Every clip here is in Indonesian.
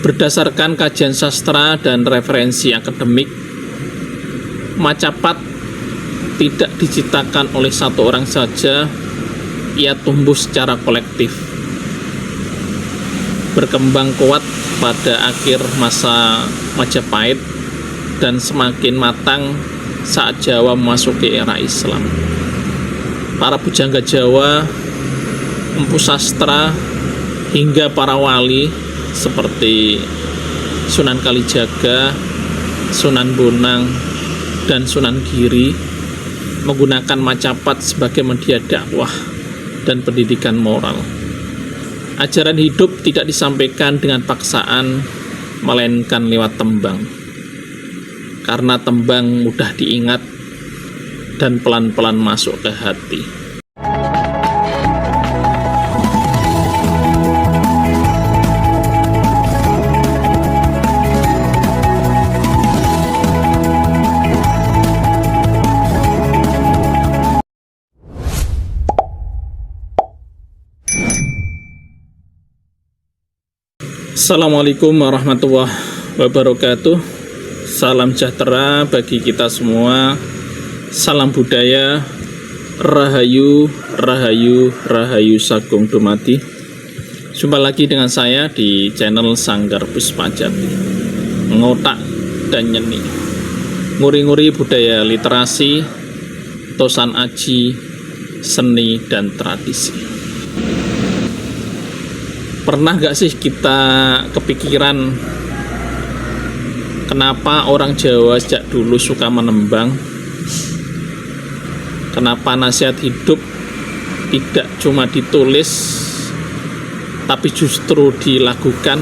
Berdasarkan kajian sastra dan referensi akademik, Macapat tidak diciptakan oleh satu orang saja, ia tumbuh secara kolektif, berkembang kuat pada akhir masa Majapahit dan semakin matang saat Jawa memasuki era Islam. Para pujangga Jawa, empu sastra, hingga para wali seperti Sunan Kalijaga, Sunan Bonang, dan Sunan Giri menggunakan Macapat sebagai media dakwah dan pendidikan moral. Ajaran hidup tidak disampaikan dengan paksaan, melainkan lewat tembang. Karena tembang mudah diingat dan pelan-pelan masuk ke hati. Assalamualaikum warahmatullahi wabarakatuh. Salam sejahtera bagi kita semua. Salam budaya. Rahayu, rahayu, rahayu sagung dumadi. Jumpa lagi dengan saya di channel Sanggar Puspajati. Ngotak dan nyeni, nguri-nguri budaya literasi, tosan aji, seni dan tradisi. Pernah gak sih kita kepikiran kenapa orang Jawa sejak dulu suka menembang? Kenapa nasihat hidup tidak cuma ditulis tapi justru dilakukan?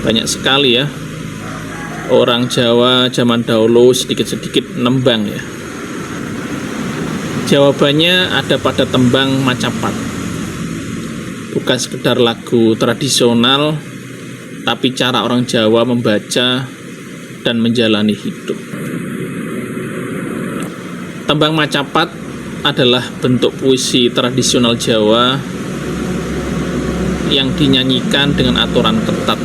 Banyak sekali ya orang Jawa zaman dahulu sedikit-sedikit nembang ya. Jawabannya ada pada tembang Macapat. Bukan sekedar lagu tradisional, tapi cara orang Jawa membaca dan menjalani hidup. Tembang Macapat adalah bentuk puisi tradisional Jawa yang dinyanyikan dengan aturan ketat.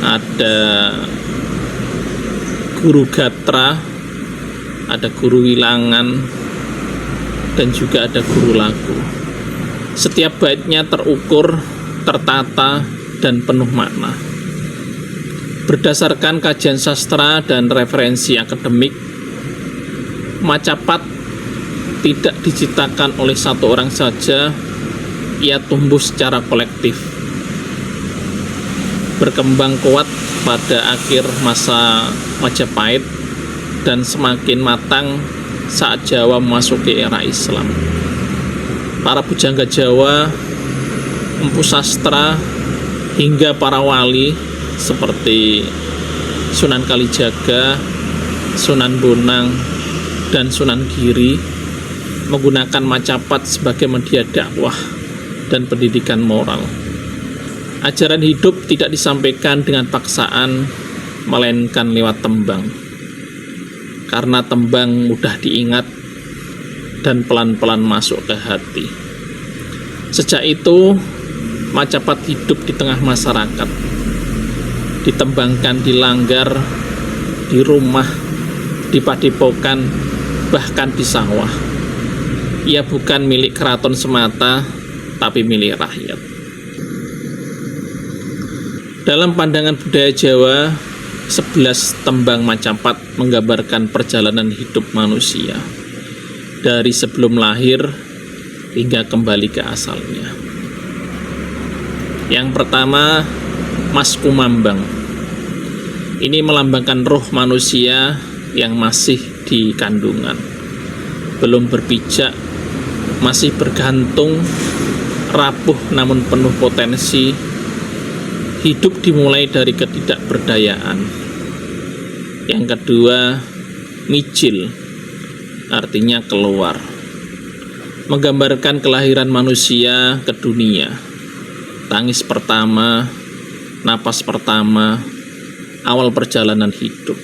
Ada guru gatra, ada guru wilangan, dan juga ada guru lagu. Setiap baitnya terukur, tertata, dan penuh makna. Berdasarkan kajian sastra dan referensi akademik, Macapat tidak diciptakan oleh satu orang saja, ia tumbuh secara kolektif, berkembang kuat pada akhir masa Majapahit dan semakin matang saat Jawa memasuki era Islam. Para pujangga Jawa, empu sastra, hingga para wali seperti Sunan Kalijaga, Sunan Bonang, dan Sunan Giri menggunakan Macapat sebagai media dakwah dan pendidikan moral. Ajaran hidup tidak disampaikan dengan paksaan, melainkan lewat tembang. Karena tembang mudah diingat dan pelan-pelan masuk ke hati. Sejak itu, Macapat hidup di tengah masyarakat, ditembangkan di langgar, di rumah, di padepokan, bahkan di sawah. Ia bukan milik keraton semata, tapi milik rakyat. Dalam pandangan budaya Jawa, 11 tembang Macapat menggambarkan perjalanan hidup manusia dari sebelum lahir hingga kembali ke asalnya. Yang pertama, Mas Kumambang. Ini melambangkan roh manusia yang masih di kandungan, belum berpijak, masih bergantung, rapuh namun penuh potensi. Hidup dimulai dari ketidakberdayaan. Yang kedua, Mijil, artinya keluar, menggambarkan kelahiran manusia ke dunia. Tangis pertama, napas pertama, awal perjalanan hidup.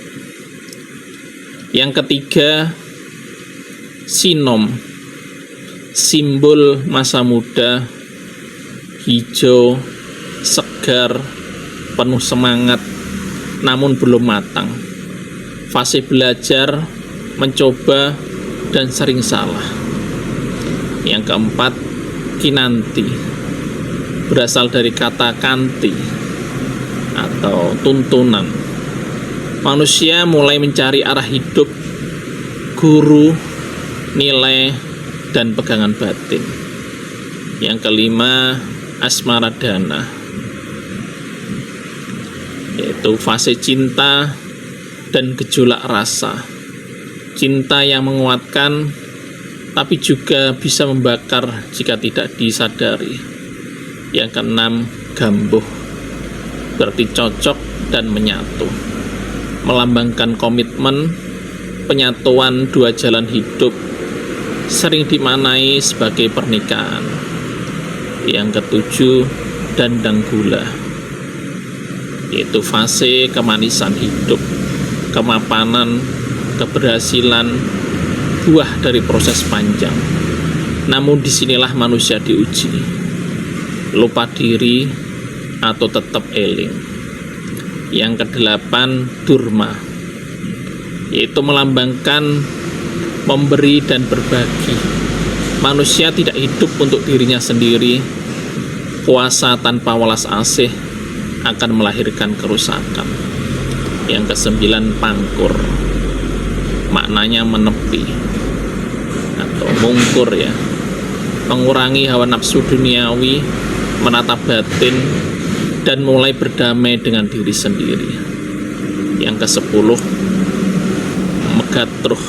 Yang ketiga, Sinom, simbol masa muda, hijau, segar, penuh semangat, namun belum matang. Fase belajar, mencoba, dan sering salah. Yang keempat, kinanti, berasal dari kata kanti atau tuntunan. Manusia mulai mencari arah hidup, guru, nilai, dan pegangan batin. Yang kelima, asmaradana, yaitu fase cinta dan gejolak rasa. Cinta yang menguatkan tapi juga bisa membakar jika tidak disadari. Yang keenam, gambuh, berarti cocok dan menyatu, melambangkan komitmen, penyatuan dua jalan hidup, sering dimaknai sebagai pernikahan. Yang ketujuh, dandang gula, yaitu fase kemanisan hidup, kemapanan, keberhasilan, buah dari proses panjang. Namun disinilah manusia diuji, lupa diri atau tetap eling. Yang kedelapan, durma, yaitu melambangkan memberi dan berbagi. Manusia tidak hidup untuk dirinya sendiri. Kuasa tanpa welas asih akan melahirkan kerusakan. Yang kesembilan, pangkur, maknanya menepi atau mungkur ya, mengurangi hawa nafsu duniawi, menata batin, dan mulai berdamai dengan diri sendiri. Yang kesepuluh, megat ruh,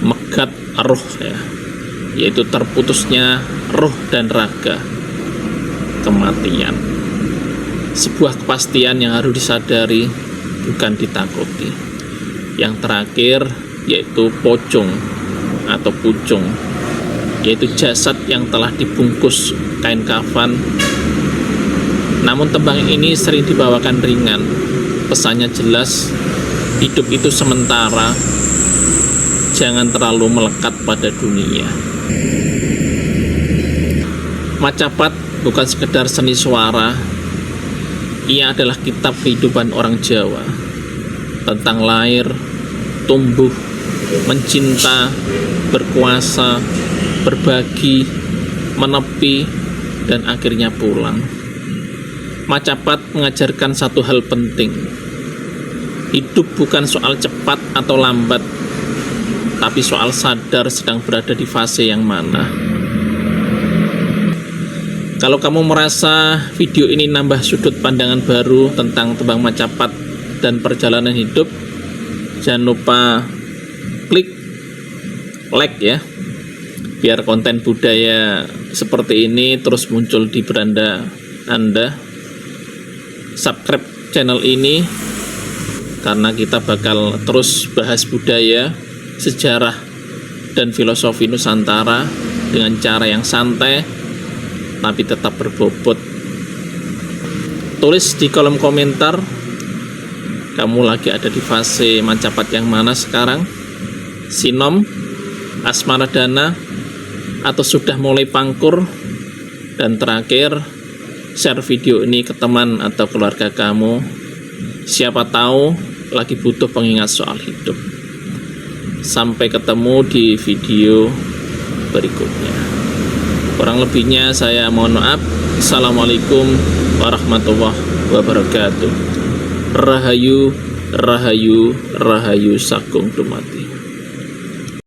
megat ruh ya, yaitu terputusnya ruh dan raga, kematian. Sebuah kepastian yang harus disadari, bukan ditakuti. Yang terakhir yaitu pocong atau pucung, yaitu jasad yang telah dibungkus kain kafan. Namun tembang ini sering dibawakan ringan. Pesannya jelas, hidup itu sementara, jangan terlalu melekat pada dunia. Macapat bukan sekedar seni suara, ia adalah kitab kehidupan orang Jawa tentang lahir, tumbuh, mencinta, berkuasa, berbagi, menepi, dan akhirnya pulang. Macapat mengajarkan satu hal penting. Hidup bukan soal cepat atau lambat, tapi soal sadar sedang berada di fase yang mana. Kalau kamu merasa video ini nambah sudut pandangan baru tentang tembang macapat dan perjalanan hidup, jangan lupa klik like ya, biar konten budaya seperti ini terus muncul di beranda Anda. Subscribe channel ini karena kita bakal terus bahas budaya, sejarah, dan filosofi Nusantara dengan cara yang santai tapi tetap berbobot. Tulis di kolom komentar, kamu lagi ada di fase macapat yang mana sekarang? Sinom, asmaradana, atau sudah mulai pangkur? Dan terakhir, share video ini ke teman atau keluarga kamu. Siapa tahu lagi butuh pengingat soal hidup. Sampai ketemu di video berikutnya. Kurang lebihnya saya mohon maaf. Assalamualaikum warahmatullahi wabarakatuh. Rahayu, rahayu, rahayu Sakung Dumadi.